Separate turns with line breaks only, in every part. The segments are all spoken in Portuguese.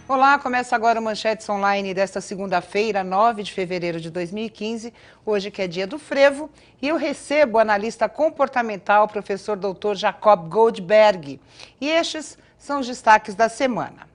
Olá, começa agora o Manchetes Online desta segunda-feira, 9 de fevereiro de 2015, hoje que é dia do frevo, e eu recebo o analista comportamental, professor Dr. Jacob Goldberg. E estes são os destaques da semana.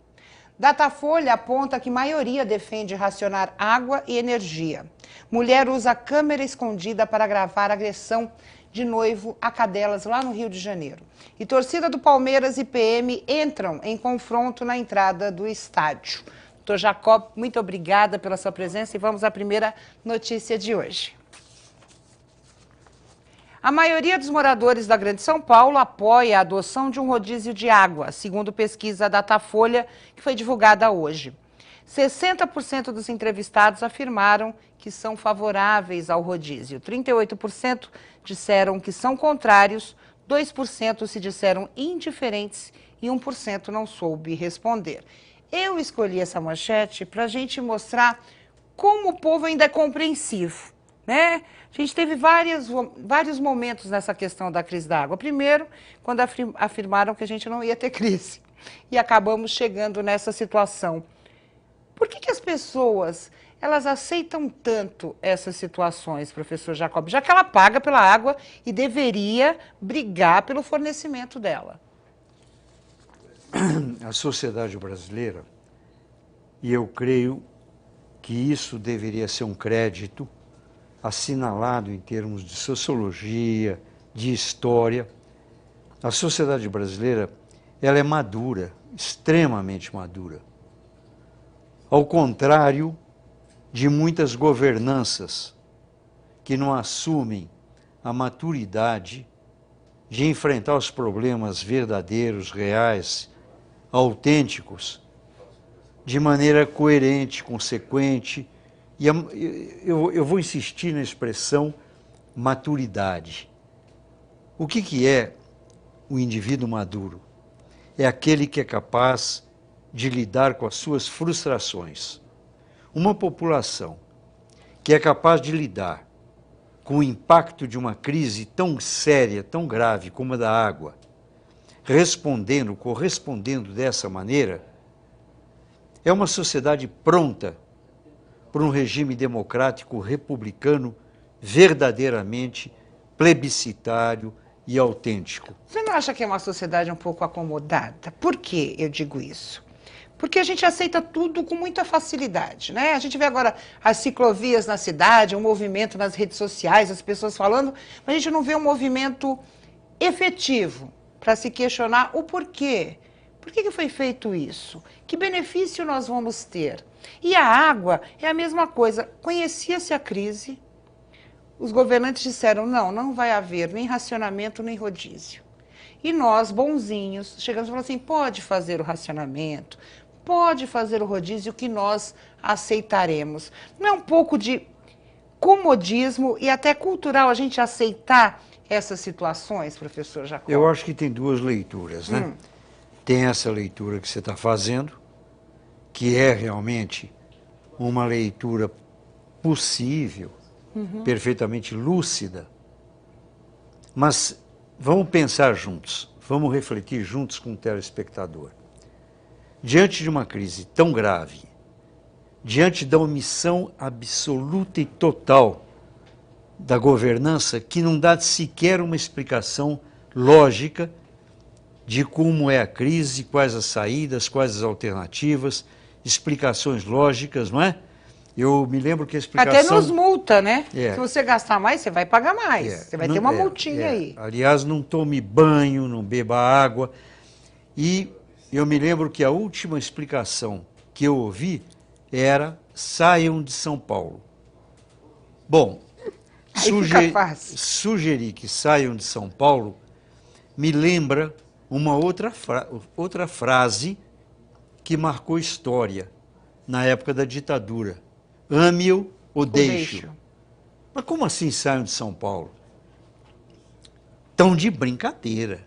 Datafolha aponta que maioria defende racionar água e energia. Mulher usa câmera escondida para gravar agressão de noivo a cadelas lá no Rio de Janeiro. E torcida do Palmeiras e PM entram em confronto na entrada do estádio. Dr. Jacob, muito obrigada pela sua presença e vamos à primeira notícia de hoje. A maioria dos moradores da Grande São Paulo apoia a adoção de um rodízio de água, segundo pesquisa Datafolha, que foi divulgada hoje. 60% dos entrevistados afirmaram que são favoráveis ao rodízio. 38% disseram que são contrários, 2% se disseram indiferentes e 1% não soube responder. Eu escolhi essa manchete para a gente mostrar como o povo ainda é compreensivo, né? A gente teve vários momentos nessa questão da crise da água. Primeiro, quando afirmaram que a gente não ia ter crise. E acabamos chegando nessa situação. Por que as pessoas, elas aceitam tanto essas situações, professor Jacob? Já que ela paga pela água e deveria brigar pelo fornecimento dela.
A sociedade brasileira, e eu creio que isso deveria ser um crédito assinalado em termos de sociologia, de história. A sociedade brasileira, ela é madura, extremamente madura. Ao contrário de muitas governanças que não assumem a maturidade de enfrentar os problemas verdadeiros, reais, autênticos, de maneira coerente, consequente. E eu vou insistir na expressão maturidade. O que é o indivíduo maduro? É aquele que é capaz de lidar com as suas frustrações. Uma população que é capaz de lidar com o impacto de uma crise tão séria, tão grave como a da água, correspondendo dessa maneira, é uma sociedade pronta para um regime democrático republicano verdadeiramente plebiscitário e autêntico.
Você não acha que é uma sociedade um pouco acomodada? Por que eu digo isso? Porque a gente aceita tudo com muita facilidade, né? A gente vê agora as ciclovias na cidade, um movimento nas redes sociais, as pessoas falando, mas a gente não vê um movimento efetivo para se questionar o porquê. Por que foi feito isso? Que benefício nós vamos ter? E a água é a mesma coisa. Conhecia-se a crise, os governantes disseram, não vai haver nem racionamento, nem rodízio. E nós, bonzinhos, chegamos e falamos assim, pode fazer o racionamento, pode fazer o rodízio que nós aceitaremos. Não é um pouco de comodismo e até cultural a gente aceitar essas situações, professor Jacob?
Eu acho que tem duas leituras, né? Tem essa leitura que você está fazendo, que é realmente uma leitura possível, perfeitamente lúcida, mas vamos pensar juntos, vamos refletir juntos com o telespectador. Diante de uma crise tão grave, diante da omissão absoluta e total da governança, que não dá sequer uma explicação lógica de como é a crise, quais as saídas, quais as alternativas, explicações lógicas, não é? Eu me lembro que a explicação...
Até nos multa, né? Se você gastar mais, você vai pagar mais. Você vai ter uma multinha aí.
Aliás, não tome banho, não beba água. E eu me lembro que a última explicação que eu ouvi era saiam de São Paulo. Bom, sugerir que saiam de São Paulo me lembra uma outra frase que marcou história na época da ditadura. Ame-o ou deixe-o. Mas como assim saiam de São Paulo? Tão de brincadeira.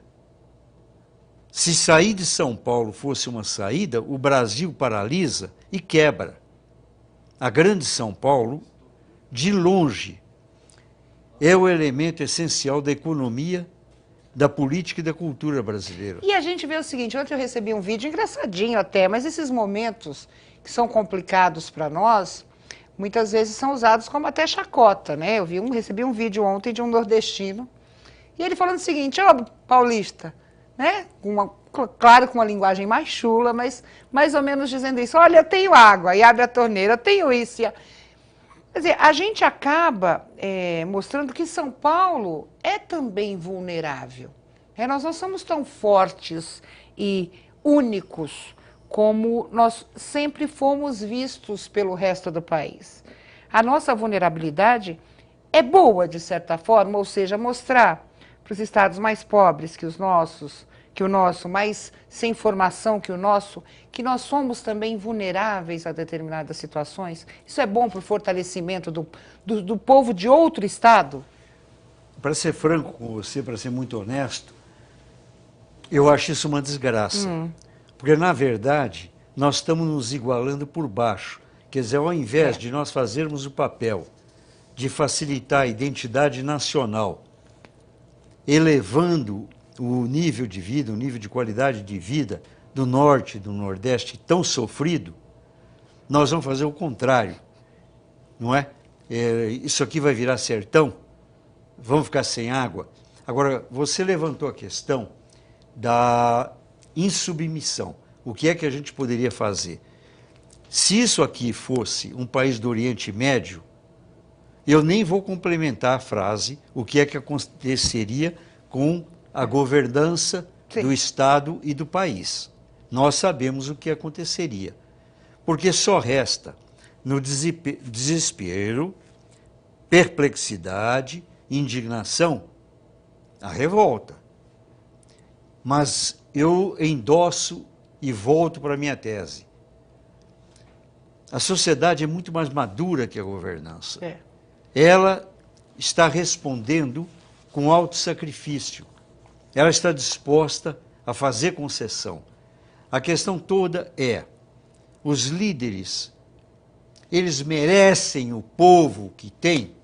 Se sair de São Paulo fosse uma saída, o Brasil paralisa e quebra. A grande São Paulo, de longe, é o elemento essencial da economia, da política e da cultura brasileira.
E a gente vê o seguinte, ontem eu recebi um vídeo engraçadinho até, mas esses momentos que são complicados para nós, muitas vezes são usados como até chacota, né? Recebi um vídeo ontem de um nordestino, e ele falando o seguinte, ô paulista, né? Claro, com uma linguagem mais chula, mas mais ou menos dizendo isso, olha, eu tenho água, e abre a torneira, eu tenho isso. Quer dizer, a gente acaba mostrando que São Paulo é também vulnerável. Nós não somos tão fortes e únicos como nós sempre fomos vistos pelo resto do país. A nossa vulnerabilidade é boa, de certa forma, ou seja, mostrar para os estados mais pobres que o nosso, mais sem formação que o nosso, que nós somos também vulneráveis a determinadas situações. Isso é bom para o fortalecimento do povo de outro estado?
Para ser franco com você, para ser muito honesto, eu acho isso uma desgraça. Porque, na verdade, nós estamos nos igualando por baixo. Quer dizer, ao invés de nós fazermos o papel de facilitar a identidade nacional, elevando o nível de vida, o nível de qualidade de vida do Norte e do Nordeste tão sofrido, nós vamos fazer o contrário, não é? Isso aqui vai virar sertão, vamos ficar sem água. Agora, você levantou a questão da insubmissão. O que é que a gente poderia fazer? Se isso aqui fosse um país do Oriente Médio, eu nem vou complementar a frase, o que é que aconteceria com a governança do Estado e do país. Nós sabemos o que aconteceria. Porque só resta, no desespero, perplexidade, indignação, a revolta. Mas eu endosso e volto para a minha tese. A sociedade é muito mais madura que a governança. Ela está respondendo com alto sacrifício. Ela está disposta a fazer concessão. A questão toda é, os líderes, eles merecem o povo que tem?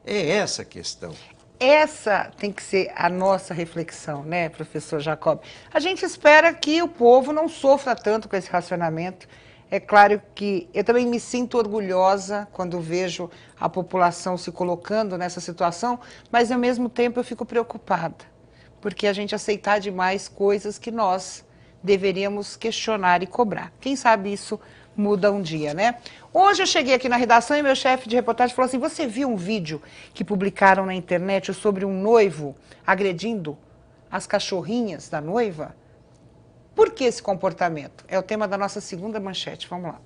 É essa a questão.
Essa tem que ser a nossa reflexão, né, professor Jacob? A gente espera que o povo não sofra tanto com esse racionamento. É claro que eu também me sinto orgulhosa quando vejo a população se colocando nessa situação, mas ao mesmo tempo eu fico preocupada, porque a gente aceitar demais coisas que nós deveríamos questionar e cobrar. Quem sabe isso muda um dia, né? Hoje eu cheguei aqui na redação e meu chefe de reportagem falou assim, você viu um vídeo que publicaram na internet sobre um noivo agredindo as cachorrinhas da noiva? Por que esse comportamento? É o tema da nossa segunda manchete. Vamos lá.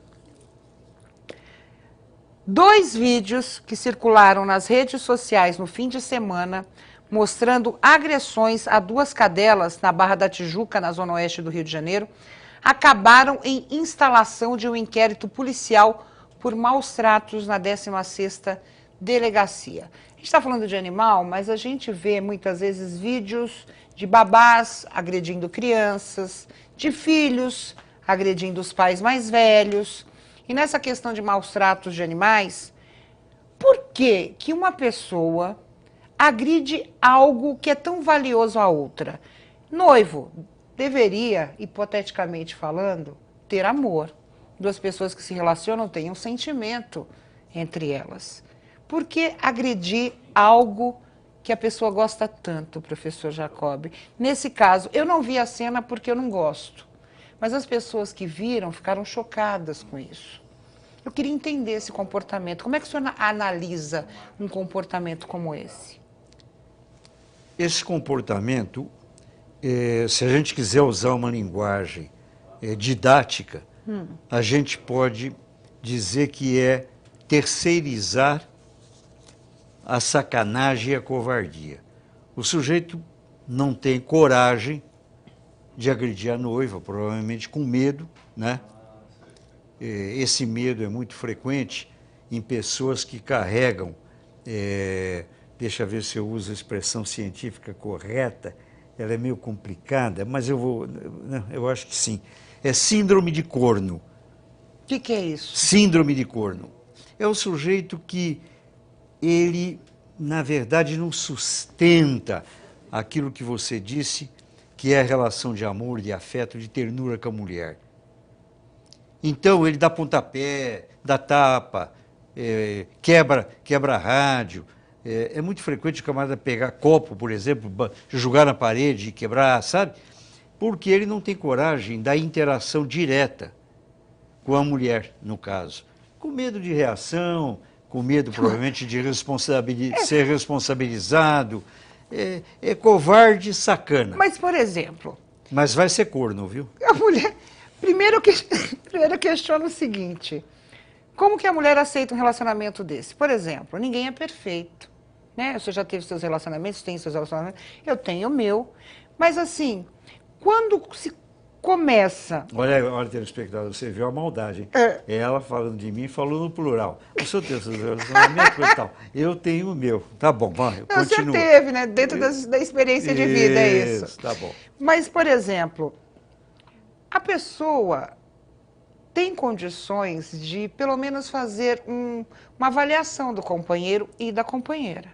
2 vídeos que circularam nas redes sociais no fim de semana mostrando agressões a 2 cadelas na Barra da Tijuca, na zona oeste do Rio de Janeiro, acabaram em instalação de um inquérito policial por maus tratos na 16ª Delegacia. A gente está falando de animal, mas a gente vê muitas vezes vídeos de babás agredindo crianças, de filhos agredindo os pais mais velhos. E nessa questão de maus tratos de animais, por que que uma pessoa agride algo que é tão valioso à outra? Noivo deveria, hipoteticamente falando, ter amor. 2 pessoas que se relacionam têm um sentimento entre elas. Por que agredir algo que a pessoa gosta tanto, professor Jacob? Nesse caso, eu não vi a cena porque eu não gosto, mas as pessoas que viram ficaram chocadas com isso. Eu queria entender esse comportamento. Como é que o senhor analisa um comportamento como esse?
Esse comportamento, se a gente quiser usar uma linguagem didática, a gente pode dizer que é terceirizar a sacanagem e a covardia. O sujeito não tem coragem de agredir a noiva, provavelmente com medo, né? Esse medo é muito frequente em pessoas que carregam, deixa eu ver se eu uso a expressão científica correta, ela é meio complicada, mas eu acho que sim. É síndrome de corno.
O que é isso?
Síndrome de corno. É o sujeito que ele, na verdade, não sustenta aquilo que você disse, que é a relação de amor, de afeto, de ternura com a mulher. Então ele dá pontapé, dá tapa, quebra rádio. É muito frequente o camarada pegar copo, por exemplo, jogar na parede e quebrar, sabe? Porque ele não tem coragem da interação direta com a mulher, no caso. Com medo de reação, com medo provavelmente de ser responsabilizado. É covarde e sacana.
Mas, por exemplo...
Mas vai ser corno, viu?
A mulher... Primeiro questiona o seguinte, como que a mulher aceita um relacionamento desse? Por exemplo, ninguém é perfeito, né? Você já teve seus relacionamentos, tem seus relacionamentos, eu tenho o meu. Mas assim, quando se começa...
Olha, telespectador, você viu a maldade, hein? É ela falando de mim, falou no plural. O senhor tem seus relacionamentos e tal. Eu tenho o meu. Tá bom, vai, continua.
Você teve, né? Dentro da experiência de vida, é isso.
Tá bom.
Mas, por exemplo... A pessoa tem condições de, pelo menos, fazer uma avaliação do companheiro e da companheira.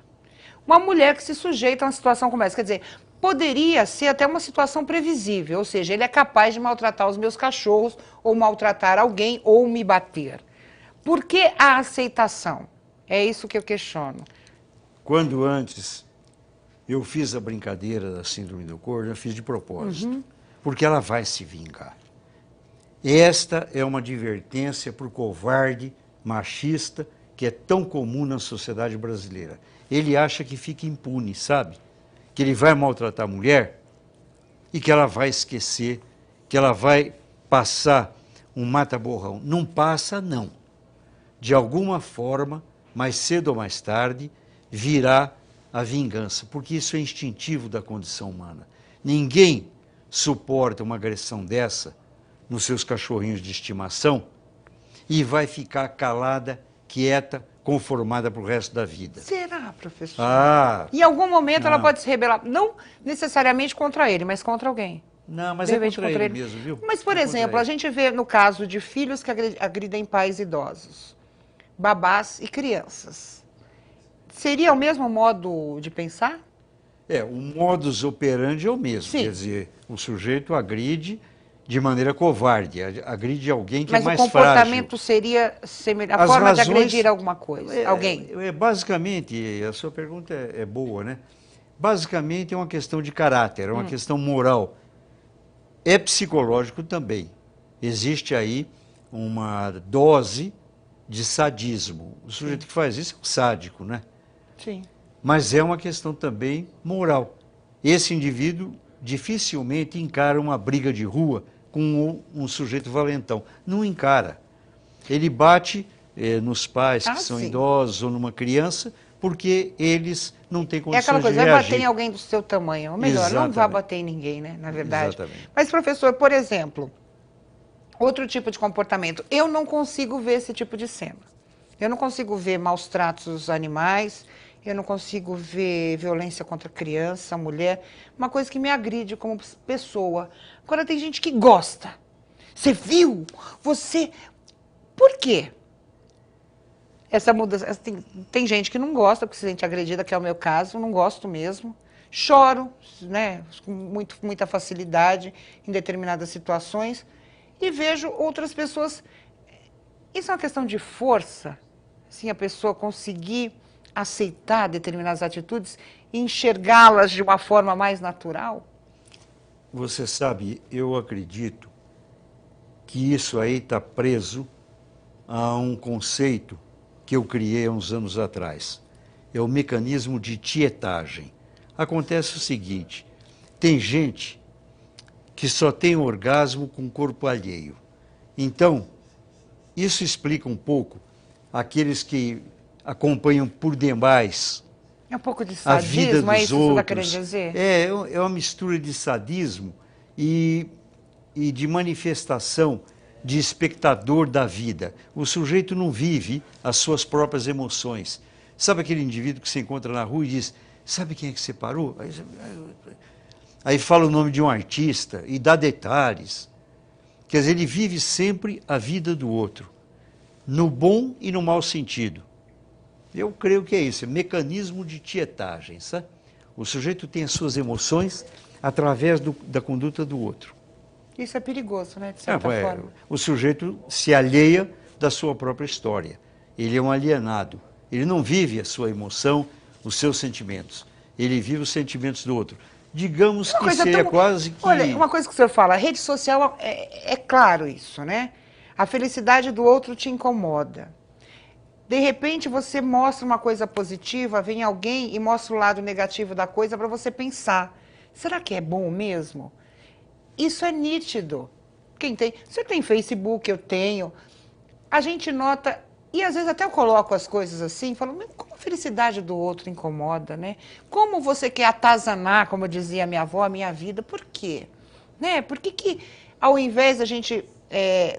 Uma mulher que se sujeita a uma situação como essa, quer dizer, poderia ser até uma situação previsível, ou seja, ele é capaz de maltratar os meus cachorros, ou maltratar alguém, ou me bater. Por que a aceitação? É isso que eu questiono.
Quando antes eu fiz a brincadeira da síndrome do corno, eu fiz de propósito. Porque ela vai se vingar. Esta é uma advertência para o covarde, machista, que é tão comum na sociedade brasileira. Ele acha que fica impune, sabe? Que ele vai maltratar a mulher e que ela vai esquecer, que ela vai passar um mata-borrão. Não passa, não. De alguma forma, mais cedo ou mais tarde, virá a vingança, porque isso é instintivo da condição humana. Ninguém suporta uma agressão dessa nos seus cachorrinhos de estimação e vai ficar calada, quieta, conformada para o resto da vida.
Será, professor? Em algum momento ela pode se rebelar, não necessariamente contra ele, mas contra alguém.
Não, mas é contra ele mesmo, viu?
Mas, por exemplo, a gente vê no caso de filhos que agridem pais idosos, babás e crianças. Seria o mesmo modo de pensar?
O modus operandi é o mesmo. Sim. Quer dizer, o sujeito agride de maneira covarde, agride alguém que é mais frágil. Mas o comportamento
seria semelhante, a forma de agredir alguma coisa, alguém?
Basicamente, a sua pergunta é boa, né? Basicamente é uma questão de caráter, é uma questão moral. É psicológico também. Existe aí uma dose de sadismo. O sujeito que faz isso é um sádico, né?
Sim.
Mas é uma questão também moral. Esse indivíduo dificilmente encara uma briga de rua com um sujeito valentão. Não encara. Ele bate nos pais que são idosos ou numa criança porque eles não têm condições de reagir. É aquela coisa, vai
bater em alguém do seu tamanho. Ou melhor, não vai bater em ninguém, né, na verdade.
Exatamente.
Mas, professor, por exemplo, outro tipo de comportamento. Eu não consigo ver esse tipo de cena. Eu não consigo ver maus tratos aos animais, eu não consigo ver violência contra criança, mulher, uma coisa que me agride como pessoa. Agora tem gente que gosta. Você viu? Você... Por quê? Essa mudança... Tem gente que não gosta, porque se sente agredida, que é o meu caso, não gosto mesmo. Choro, né, com muita facilidade em determinadas situações. E vejo outras pessoas... Isso é uma questão de força, assim, a pessoa conseguir aceitar determinadas atitudes e enxergá-las de uma forma mais natural?
Você sabe, eu acredito que isso aí está preso a um conceito que eu criei há uns anos atrás. É o mecanismo de tietagem. Acontece o seguinte, tem gente que só tem orgasmo com o corpo alheio. Então, isso explica um pouco aqueles que acompanham por demais
é um pouco de sadismo,
a vida dos
é isso
outros.
Que você está querendo dizer?
É uma mistura de sadismo e de manifestação de espectador da vida. O sujeito não vive as suas próprias emoções. Sabe aquele indivíduo que se encontra na rua e diz, sabe quem é que separou? Aí fala o nome de um artista e dá detalhes. Quer dizer, ele vive sempre a vida do outro, no bom e no mau sentido. Eu creio que é isso, é mecanismo de tietagem, sabe? O sujeito tem as suas emoções através da conduta do outro.
Isso é perigoso, né, de certa forma.
O sujeito se alheia da sua própria história. Ele é um alienado. Ele não vive a sua emoção, os seus sentimentos. Ele vive os sentimentos do outro. Digamos que seria quase que...
Olha, uma coisa que o senhor fala, a rede social, é claro isso, né? A felicidade do outro te incomoda. De repente, você mostra uma coisa positiva, vem alguém e mostra o lado negativo da coisa para você pensar. Será que é bom mesmo? Isso é nítido. Quem tem? Você tem Facebook, eu tenho. A gente nota, e às vezes até eu coloco as coisas assim, falo, como a felicidade do outro incomoda, né? Como você quer atazanar, como dizia minha avó, a minha vida? Por quê? Né? Por que ao invés da gente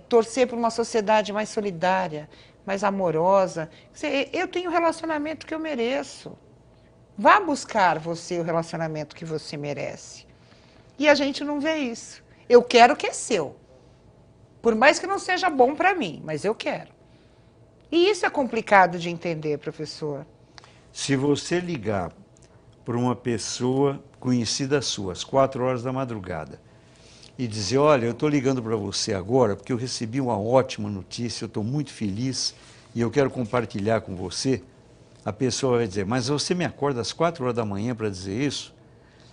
torcer por uma sociedade mais solidária, mais amorosa, eu tenho o relacionamento que eu mereço. Vá buscar você o relacionamento que você merece. E a gente não vê isso. Eu quero o que é seu. Por mais que não seja bom para mim, mas eu quero. E isso é complicado de entender, professor.
Se você ligar para uma pessoa conhecida sua, às 4 horas da madrugada, e dizer, olha, eu estou ligando para você agora porque eu recebi uma ótima notícia, eu estou muito feliz e eu quero compartilhar com você, a pessoa vai dizer, mas você me acorda às 4 horas da manhã para dizer isso?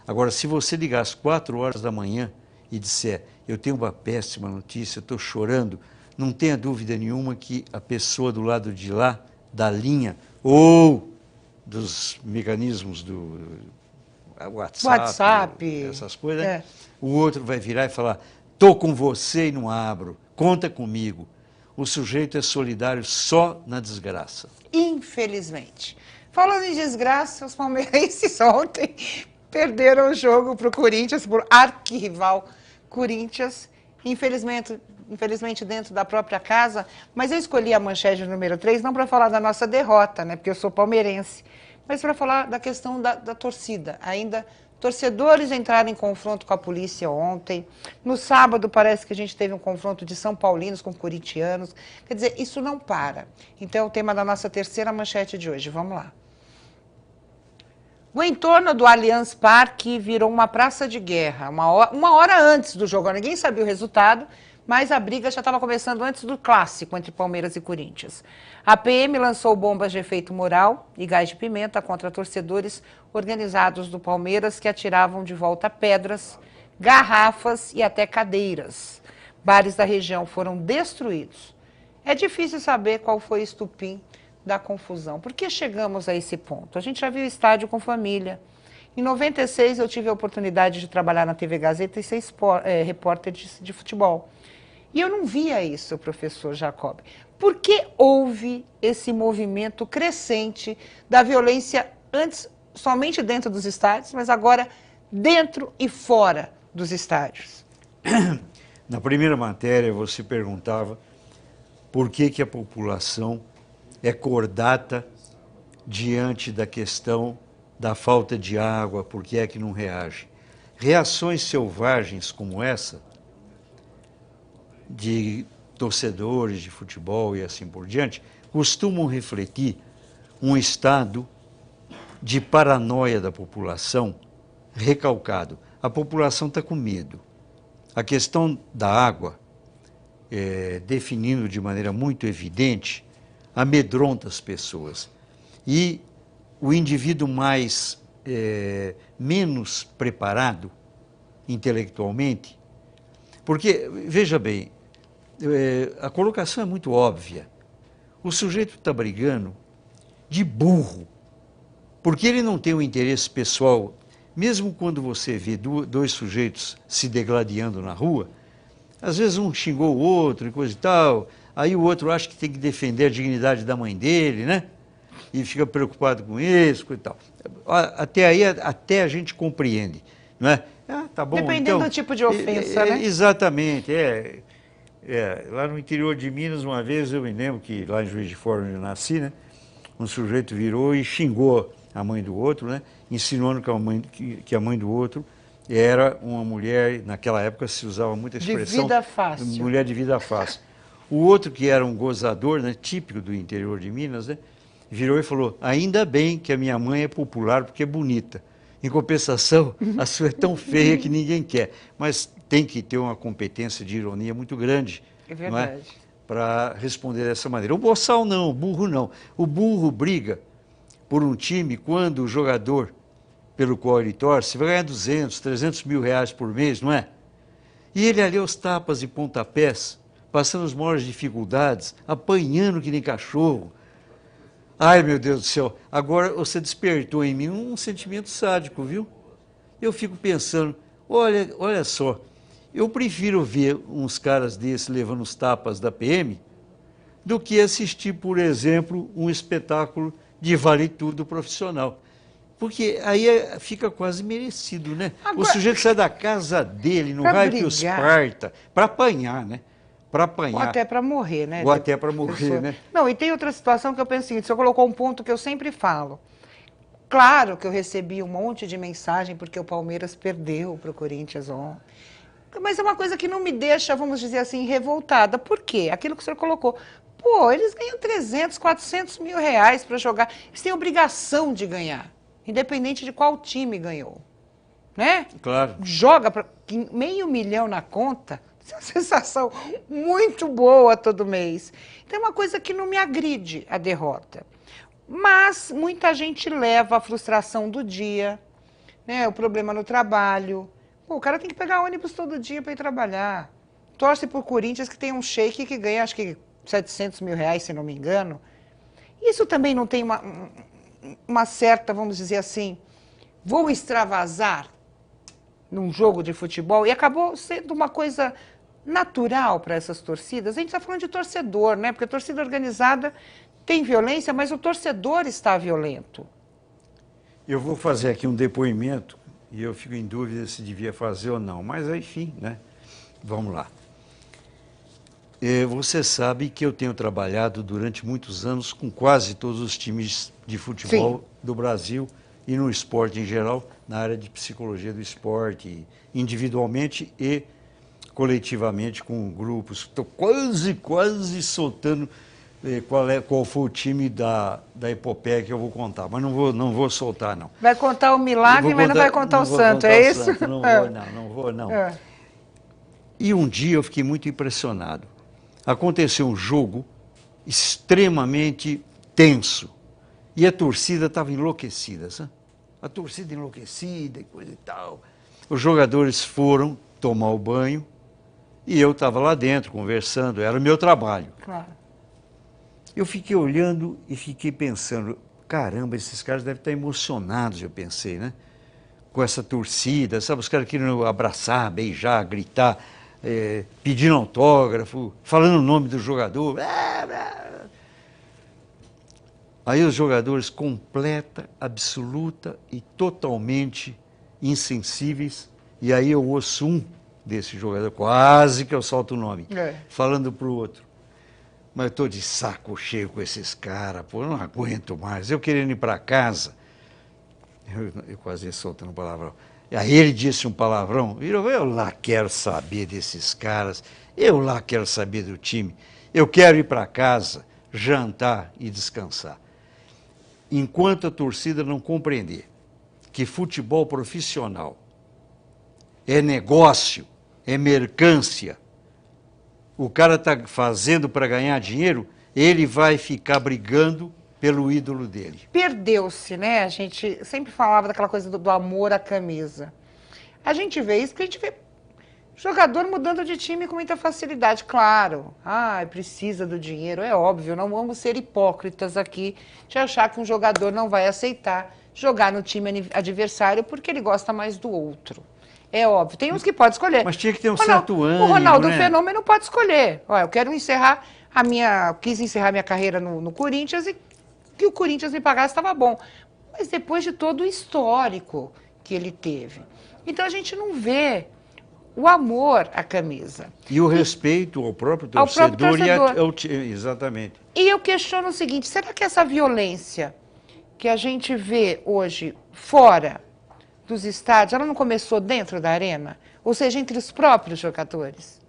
Agora, se você ligar às 4 horas da manhã e disser, eu tenho uma péssima notícia, estou chorando, não tenha dúvida nenhuma que a pessoa do lado de lá, da linha, ou dos mecanismos do WhatsApp, essas coisas, né? O outro vai virar e falar, estou com você e não abro, conta comigo. O sujeito é solidário só na desgraça.
Infelizmente. Falando em desgraça, os palmeirenses ontem perderam o jogo para o Corinthians, por arquirrival Corinthians, infelizmente dentro da própria casa, mas eu escolhi a manchete número 3 não para falar da nossa derrota, né, porque eu sou palmeirense, mas para falar da questão da torcida. Ainda torcedores entraram em confronto com a polícia ontem. No sábado parece que a gente teve um confronto de São Paulinos com corintianos. Quer dizer, isso não para. Então é o tema da nossa terceira manchete de hoje. Vamos lá. O entorno do Allianz Parque virou uma praça de guerra, uma hora antes do jogo. Ninguém sabia o resultado, mas a briga já estava começando antes do clássico entre Palmeiras e Corinthians. A PM lançou bombas de efeito moral e gás de pimenta contra torcedores organizados do Palmeiras que atiravam de volta pedras, garrafas e até cadeiras. Bares da região foram destruídos. É difícil saber qual foi o estupim da confusão. Por que chegamos a esse ponto? A gente já viu estádio com família. Em 96, eu tive a oportunidade de trabalhar na TV Gazeta e ser repórter de futebol. E eu não via isso, professor Jacob. Por que houve esse movimento crescente da violência antes somente dentro dos estádios, mas agora dentro e fora dos estádios?
Na primeira matéria, você perguntava por que a população é cordata diante da questão da falta de água, por que é que não reage. Reações selvagens como essa, de torcedores de futebol e assim por diante, costumam refletir um estado de paranoia da população recalcado. A população está com medo. A questão da água, definindo de maneira muito evidente, amedronta as pessoas. E o indivíduo menos preparado intelectualmente, porque, veja bem, a colocação é muito óbvia. O sujeito está brigando de burro, porque ele não tem um interesse pessoal. Mesmo quando você vê dois sujeitos se degladiando na rua, às vezes um xingou o outro e coisa e tal, aí o outro acha que tem que defender a dignidade da mãe dele, né? E fica preocupado com isso e tal. Até aí, até a gente compreende, não é? Tá bom,
dependendo
então,
do tipo de ofensa, né?
Exatamente, lá no interior de Minas, uma vez, eu me lembro que lá em Juiz de Fora, onde eu nasci, né? Um sujeito virou e xingou a mãe do outro, né? Insinuando que a mãe do outro era uma mulher, naquela época se usava muita expressão...
De vida fácil.
Mulher de vida fácil. O outro, que era um gozador, né, típico do interior de Minas, né, virou e falou, ainda bem que a minha mãe é popular porque é bonita. Em compensação, a sua é tão feia que ninguém quer. Mas tem que ter uma competência de ironia muito grande.
É verdade.
Para responder dessa maneira. O boçal não, o burro não. O burro briga por um time quando o jogador pelo qual ele torce vai ganhar 200, 300 mil reais por mês, não é? E ele ali aos tapas e pontapés, passando as maiores dificuldades, apanhando que nem cachorro. Ai, meu Deus do céu, agora você despertou em mim um sentimento sádico, viu? Eu fico pensando, olha só, eu prefiro ver uns caras desses levando os tapas da PM do que assistir, por exemplo, um espetáculo de vale tudo profissional. Porque aí fica quase merecido, né? Agora, o sujeito sai da casa dele, no raio que os parta, para apanhar, né? Para apanhar.
Ou até para morrer, né?
Ou até para morrer, né?
Não, e tem outra situação que eu penso o seguinte, o senhor colocou um ponto que eu sempre falo. Claro que eu recebi um monte de mensagem porque o Palmeiras perdeu para o Corinthians ontem. Mas é uma coisa que não me deixa, vamos dizer assim, revoltada. Por quê? Aquilo que o senhor colocou. Pô, eles ganham 300, 400 mil reais para jogar. Eles têm obrigação de ganhar, independente de qual time ganhou. Né?
Claro.
Joga para R$500 mil na conta, isso é uma sensação muito boa todo mês. Então é uma coisa que não me agride a derrota. Mas muita gente leva a frustração do dia, né? O problema no trabalho. Pô, o cara tem que pegar ônibus todo dia para ir trabalhar. Torce por Corinthians, que tem um sheik que ganha, acho que 700 mil reais, se não me engano. Isso também não tem uma certa, vamos dizer assim, vou extravasar num jogo de futebol, e acabou sendo uma coisa natural para essas torcidas. A gente está falando de torcedor, né? Porque a torcida organizada tem violência, mas o torcedor está violento. Eu
vou fazer aqui um depoimento, e eu fico em dúvida se devia fazer ou não, mas enfim, né? Vamos lá. Você sabe que eu tenho trabalhado durante muitos anos com quase todos os times de futebol do Brasil e no esporte em geral, na área de psicologia do esporte, individualmente e coletivamente com grupos. Estou quase soltando qual foi o time da epopeia que eu vou contar, mas não vou soltar, não.
Vai contar o milagre, mas não vai contar o santo, é isso?
Não vou, não. E um dia eu fiquei muito impressionado. Aconteceu um jogo extremamente tenso e a torcida estava enlouquecida, sabe? A torcida enlouquecida e coisa e tal. Os jogadores foram tomar o banho e eu estava lá dentro conversando, era o meu trabalho.
Claro.
Eu fiquei olhando e fiquei pensando, caramba, esses caras devem estar emocionados, eu pensei, né? Com essa torcida, sabe? Os caras queriam abraçar, beijar, gritar, pedindo autógrafo, falando o nome do jogador. Aí os jogadores completa, absoluta e totalmente insensíveis. E aí eu ouço um desse jogador, quase que eu solto o nome, falando para o outro. Mas eu estou de saco cheio com esses caras, pô, eu não aguento mais. Eu querendo ir para casa, eu quase ia soltando palavrão. Aí ele disse um palavrão, eu lá quero saber desses caras, eu lá quero saber do time, eu quero ir para casa, jantar e descansar. Enquanto a torcida não compreender que futebol profissional é negócio, é mercância, o cara está fazendo para ganhar dinheiro, ele vai ficar brigando pelo ídolo dele.
Perdeu-se, né? A gente sempre falava daquela coisa do amor à camisa. A gente vê isso porque a gente vê jogador mudando de time com muita facilidade. Claro, precisa do dinheiro, é óbvio, não vamos ser hipócritas aqui de achar que um jogador não vai aceitar jogar no time adversário porque ele gosta mais do outro. É óbvio, tem uns que podem escolher.
Mas tinha que ter um certo ânimo,
o Ronaldo
né?
Fenômeno pode escolher. Olha, eu quero quis encerrar minha carreira no Corinthians e que o Corinthians me pagasse estava bom. Mas depois de todo o histórico que ele teve. Então a gente não vê o amor à camisa.
E o respeito ao próprio torcedor. Exatamente.
E eu questiono o seguinte, será que essa violência que a gente vê hoje fora dos estádios, ela não começou dentro da arena? Ou seja, entre os próprios jogadores?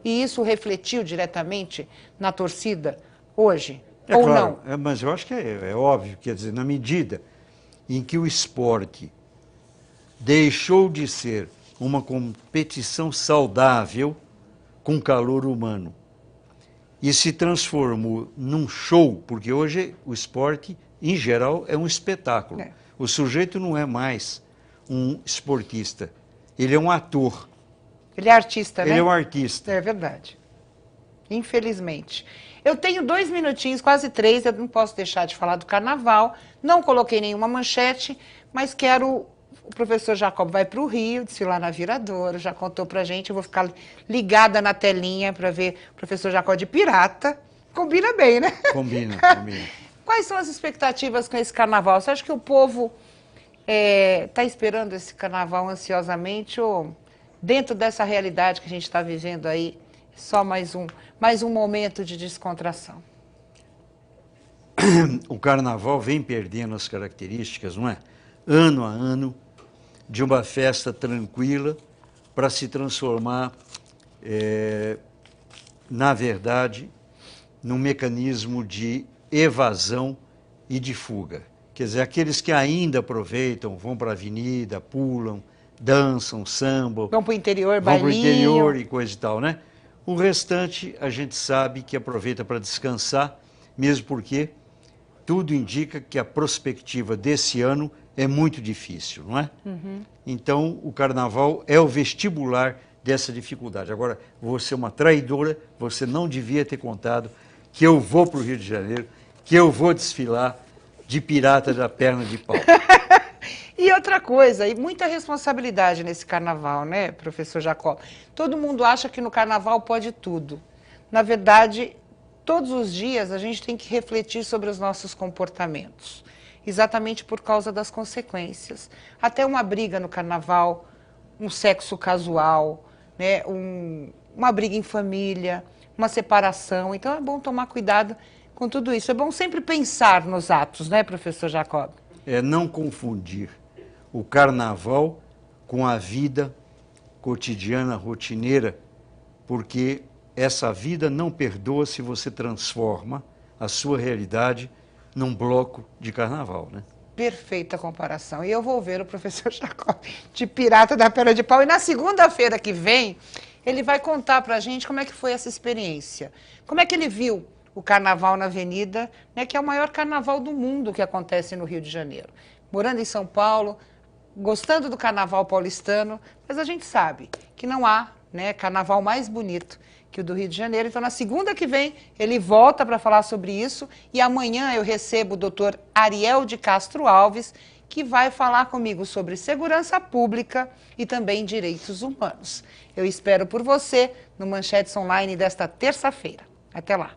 E isso refletiu diretamente na torcida hoje? Ou
claro,
não?
Mas eu acho que é óbvio, quer dizer, na medida em que o esporte deixou de ser uma competição saudável com calor humano e se transformou num show, porque hoje o esporte, em geral, é um espetáculo.
É.
O sujeito não é mais um esportista, ele é um ator.
Ele é artista, né?
Ele é um artista.
É verdade. Infelizmente. Eu tenho 2 minutinhos, quase 3, eu não posso deixar de falar do carnaval. Não coloquei nenhuma manchete, mas quero... O professor Jacob vai para o Rio, desfilar na Viradouro, já contou pra gente. Eu vou ficar ligada na telinha para ver o professor Jacob de pirata. Combina bem, né?
Combina, combina.
Quais são as expectativas com esse carnaval? Você acha que o povo está esperando esse carnaval ansiosamente ou dentro dessa realidade que a gente está vivendo aí, só mais um momento de descontração?
O carnaval vem perdendo as características, não é? Ano a ano, de uma festa tranquila para se transformar, na verdade, num mecanismo de evasão e de fuga. Quer dizer, aqueles que ainda aproveitam, vão para a avenida, pulam, dançam, sambam.
Vão para o interior,
vão para o
bailinho.
interior e coisa e tal, né? O restante a gente sabe que aproveita para descansar, mesmo porque tudo indica que a perspectiva desse ano é muito difícil, não é?
Uhum.
Então, o carnaval é o vestibular dessa dificuldade. Agora, vou ser uma traidora, você não devia ter contado que eu vou para o Rio de Janeiro, que eu vou desfilar de pirata da perna de pau.
E outra coisa, e muita responsabilidade nesse carnaval, né, professor Jacob? Todo mundo acha que no carnaval pode tudo. Na verdade, todos os dias a gente tem que refletir sobre os nossos comportamentos, exatamente por causa das consequências. Até uma briga no carnaval, um sexo casual, né, uma briga em família, uma separação. Então é bom tomar cuidado com tudo isso. É bom sempre pensar nos atos, né, professor Jacob?
É não confundir o carnaval com a vida cotidiana, rotineira, porque essa vida não perdoa se você transforma a sua realidade num bloco de carnaval, né?
Perfeita comparação. E eu vou ver o professor Jacob de pirata da perna de pau. E na segunda-feira que vem, ele vai contar pra gente como é que foi essa experiência. Como é que ele viu o Carnaval na Avenida, né, que é o maior carnaval do mundo que acontece no Rio de Janeiro. Morando em São Paulo, gostando do carnaval paulistano, mas a gente sabe que não há, né, carnaval mais bonito que o do Rio de Janeiro. Então, na segunda que vem, ele volta para falar sobre isso. E amanhã eu recebo o doutor Ariel de Castro Alves, que vai falar comigo sobre segurança pública e também direitos humanos. Eu espero por você no Manchetes Online desta terça-feira. Até lá.